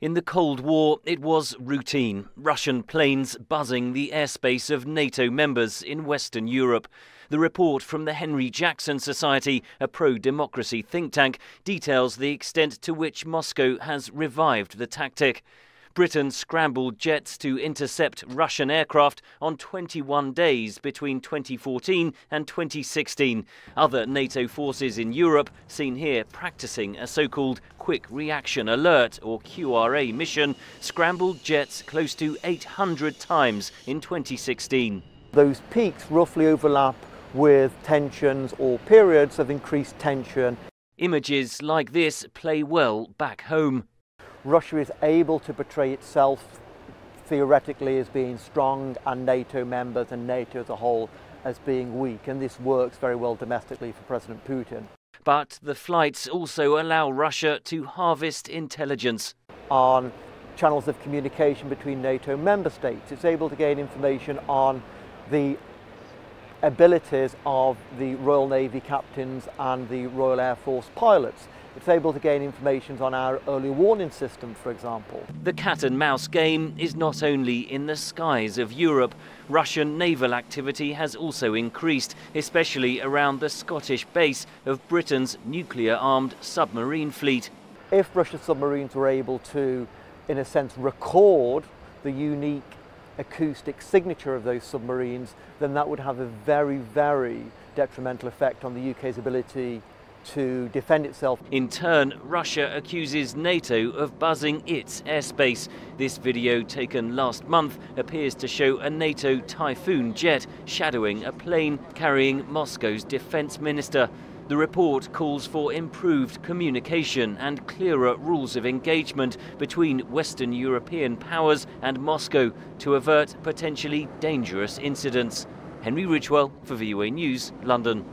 In the Cold War, it was routine. Russian planes buzzing the airspace of NATO members in Western Europe. The report from the Henry Jackson Society, a pro-democracy think tank, details the extent to which Moscow has revived the tactic. Britain scrambled jets to intercept Russian aircraft on 21 days between 2014 and 2016. Other NATO forces in Europe, seen here practicing a so-called Quick Reaction Alert or QRA mission, scrambled jets close to 800 times in 2016. Those peaks roughly overlap with tensions or periods of increased tension. Images like this play well back home. Russia is able to portray itself theoretically as being strong and NATO members and NATO as a whole as being weak, and this works very well domestically for President Putin. But the flights also allow Russia to harvest intelligence. On channels of communication between NATO member states, it's able to gain information on the abilities of the Royal Navy captains and the Royal Air Force pilots. It's able to gain information on our early warning system, for example. The cat and mouse game is not only in the skies of Europe. Russian naval activity has also increased, especially around the Scottish base of Britain's nuclear-armed submarine fleet. If Russian submarines were able to, in a sense, record the unique acoustic signature of those submarines, then that would have a very, very detrimental effect on the UK's ability to defend itself. In turn, Russia accuses NATO of buzzing its airspace. This video, taken last month, appears to show a NATO Typhoon jet shadowing a plane carrying Moscow's defense minister. The report calls for improved communication and clearer rules of engagement between Western European powers and Moscow to avert potentially dangerous incidents. Henry Ridgwell for VOA News, London.